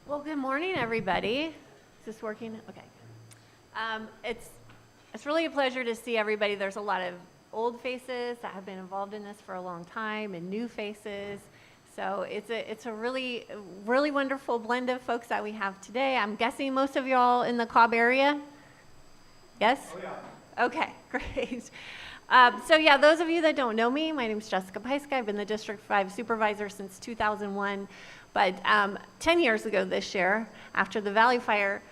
Well, good morning, everybody. Is this working? Okay. It's really a pleasure to see everybody. There's a lot of old faces that have been involved in this for a long time, and new faces. So it's a really wonderful blend of folks that we have today. I'm guessing most of y'all in the Cobb area. Yes? Oh, yeah. Okay, great. So yeah, those of you that don't know me, my name is Jessica Pyska. I've been the District 5 Supervisor since 2001. But 10 years ago this year, after the Valley Fire,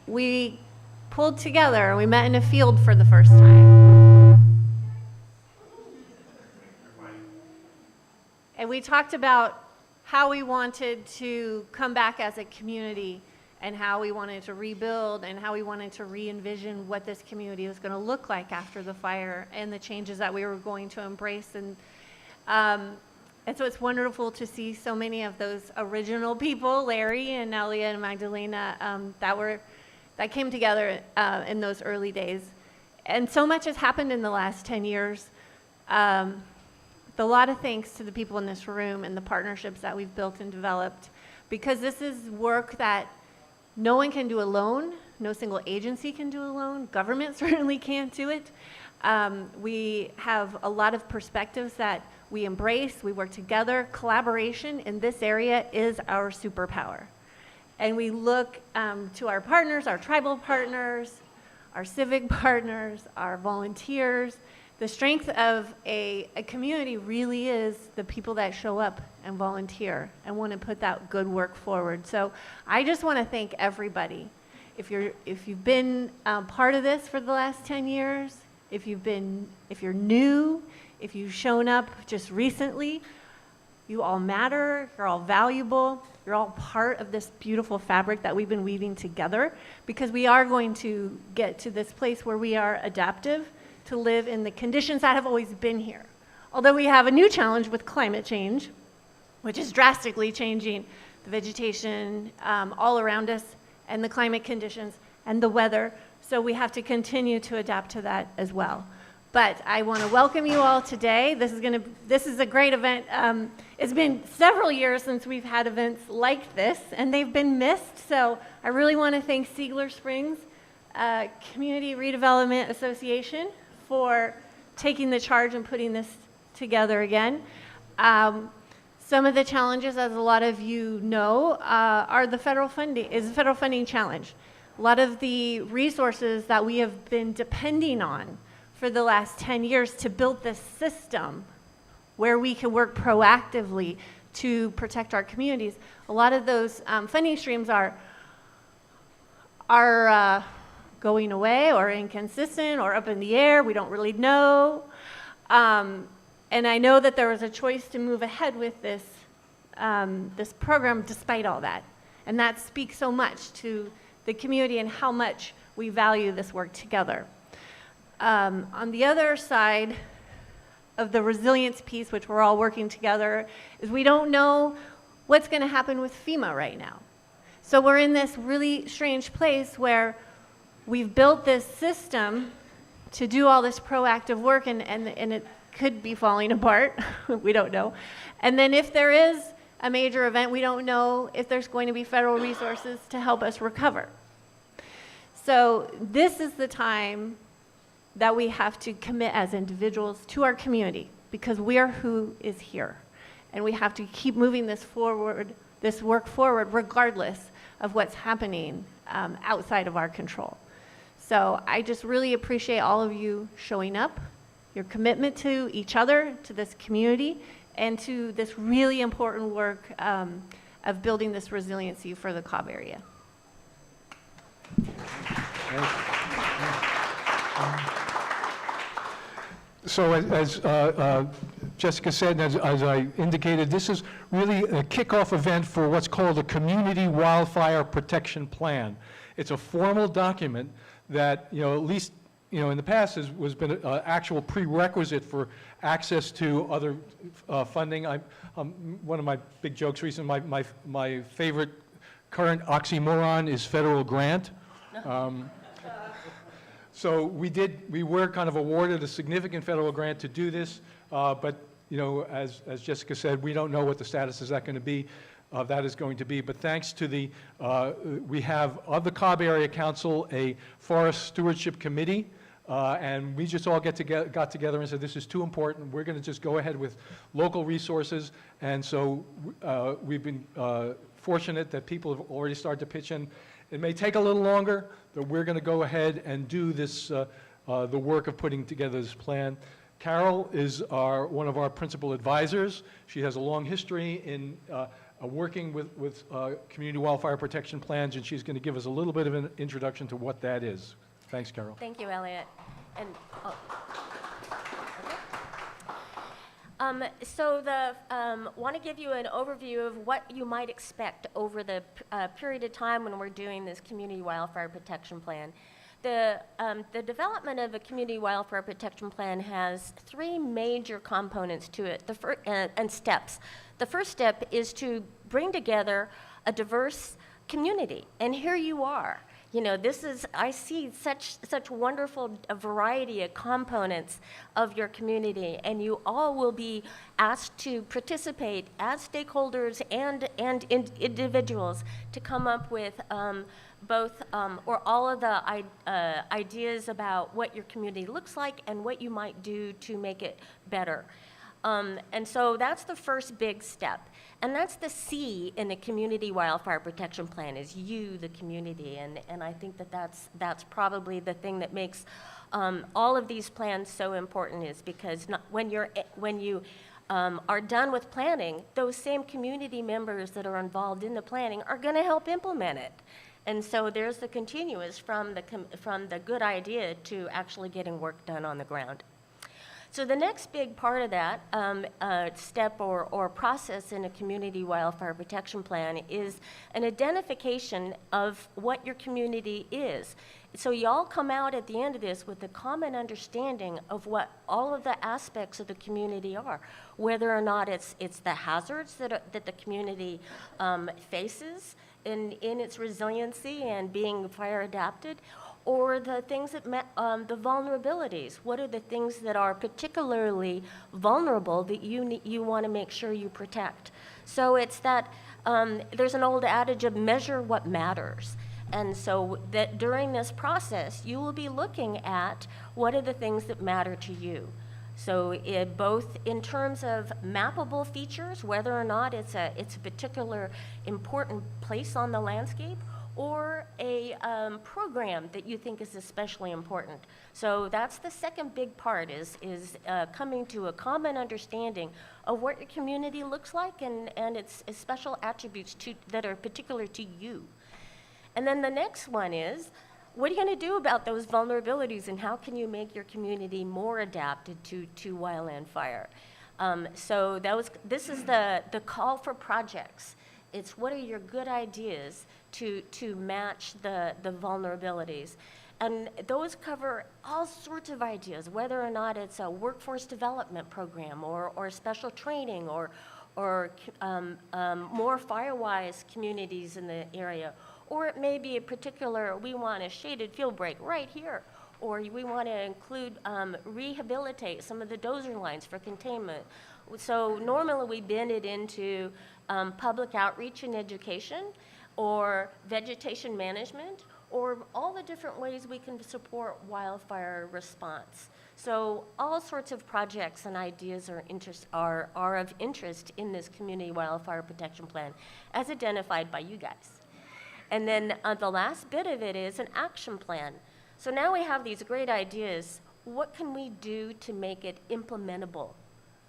we pulled together and we met in a field for the first time. And we talked about how we wanted to come back as a community and how we wanted to rebuild and how we wanted to re-envision what this community was going to look like after the fire and the changes that we were going to embrace. And so it's wonderful to see so many of those original people, Larry and Nelia and Magdalena, that came together in those early days. And so much has happened in the last 10 years. A lot of thanks to the people in this room and the partnerships that we've built and developed, because this is work that no one can do alone, no single agency can do alone, government certainly can't do it. We have a lot of perspectives that we embrace, we work together. Collaboration in this area is our superpower. And we look to our partners, our tribal partners, our civic partners, our volunteers. The strength of a community really is the people that show up and volunteer and want to put that good work forward. So I just want to thank everybody. If you've been part of this for the last 10 years, if you're new, if you've shown up just recently, you all matter, you're all valuable, you're all part of this beautiful fabric that we've been weaving together, because we are going to get to this place where we are adaptive to live in the conditions that have always been here. Although we have a new challenge with climate change, which is drastically changing the vegetation all around us and the climate conditions and the weather. So we have to continue to adapt to that as well. But I want to welcome you all today. This is a great event. It's been several years since we've had events like this, and they've been missed. So I really want to thank Siegler Springs Community Redevelopment Association for taking the charge and putting this together again. Some of the challenges, as a lot of you know, are the federal funding challenge. A lot of the resources that we have been depending on for the last 10 years to build this system where we can work proactively to protect our communities, a lot of those funding streams are going away or inconsistent or up in the air. We don't really know. And I know that there was a choice to move ahead with this program despite all that. And that speaks so much to the community and how much we value this work together. On the other side of the resilience piece, which we're all working together, is we don't know what's going to happen with FEMA right now. So we're in this really strange place where we've built this system to do all this proactive work, and it could be falling apart. We don't know. And then if there is a major event, we don't know if there's going to be federal resources to help us recover. So this is the time that we have to commit as individuals to our community, because we are who is here. And we have to keep moving this work forward, regardless of what's happening outside of our control. So I just really appreciate all of you showing up, your commitment to each other, to this community, and to this really important work of building this resiliency for the Cobb area. So as Jessica said, as I indicated, this is really a kickoff event for what's called a Community Wildfire Protection Plan. It's a formal document that, at least, in the past has been an actual prerequisite for access to other funding. One of my big jokes recently, my favorite current oxymoron is federal grant. So we were kind of awarded a significant federal grant to do this, but as Jessica said, we don't know what the status is that going to be. that is going to be. But thanks to the, we have of the Cobb Area Council a Forest Stewardship Committee, and we just all got together and said, this is too important. We're going to just go ahead with local resources. And so we've been fortunate that people have already started to pitch in. It may take a little longer, but we're going to go ahead and do this, the work of putting together this plan. Carol is one of our principal advisors. She has a long history in working with community wildfire protection plans, and she's going to give us a little bit of an introduction to what that is. Thanks, Carol. Thank you, Elliot. And so want to give you an overview of what you might expect over the period of time when we're doing this community wildfire protection plan. The development of a community wildfire protection plan has three major components to it, and steps. The first step is to bring together a diverse community, and here you are. You know, I see such wonderful variety of components of your community, and you all will be asked to participate as stakeholders and individuals to come up with both or all of the ideas about what your community looks like and what you might do to make it better. And so that's the first big step. And that's the C in the community wildfire protection plan, is you, the community. And I think that's probably the thing that makes all of these plans so important, is because when you are done with planning, those same community members that are involved in the planning are going to help implement it. And so there's the continuous from the good idea to actually getting work done on the ground. So the next big part of that step or process in a community wildfire protection plan is an identification of what your community is. So you all come out at the end of this with a common understanding of what all of the aspects of the community are, whether or not it's the hazards that the community faces in its resiliency and being fire adapted, or the things that, the vulnerabilities. What are the things that are particularly vulnerable that you want to make sure you protect? So it's that, there's an old adage of measure what matters. And so that during this process, you will be looking at what are the things that matter to you. So both in terms of mappable features, whether or not it's a particular important place on the landscape, or a program that you think is especially important. So that's the second big part, is coming to a common understanding of what your community looks like and its special attributes that are particular to you. And then the next one is, what are you going to do about those vulnerabilities, and how can you make your community more adapted to wildland fire? So this is the call for projects. It's what are your good ideas to match the vulnerabilities. And those cover all sorts of ideas, whether or not it's a workforce development program or special training or more fire-wise communities in the area. Or it may be a particular, we want a shaded field break right here. Or we want to include, rehabilitate some of the dozer lines for containment. So normally we bend it into public outreach and education, or vegetation management, or all the different ways we can support wildfire response. So all sorts of projects and ideas are of interest in this community wildfire protection plan, as identified by you guys. And then the last bit of it is an action plan. So now we have these great ideas. What can we do to make it implementable?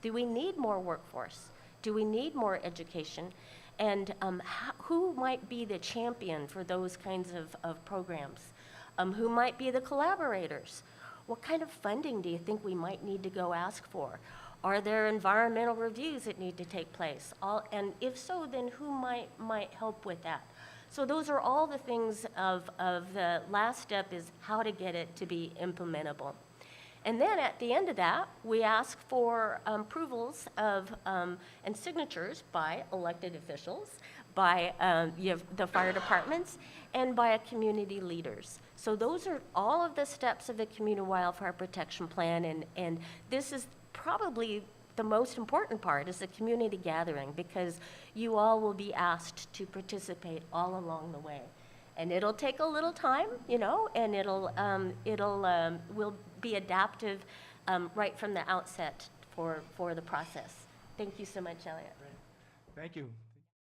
Do we need more workforce? Do we need more education? And who might be the champion for those kinds of programs? Who might be the collaborators? What kind of funding do you think we might need to go ask for? Are there environmental reviews that need to take place? And if so, then who might help with that? So those are all the things of the last step, is how to get it to be implementable. And then at the end of that, we ask for approvals of and signatures by elected officials, by the fire departments, and by community leaders. So those are all of the steps of the community wildfire protection plan, and this is probably the most important part is the community gathering, because you all will be asked to participate all along the way. And it'll take a little time, you know, and we'll be adaptive right from the outset for the process. Thank you so much, Elliot. Thank you.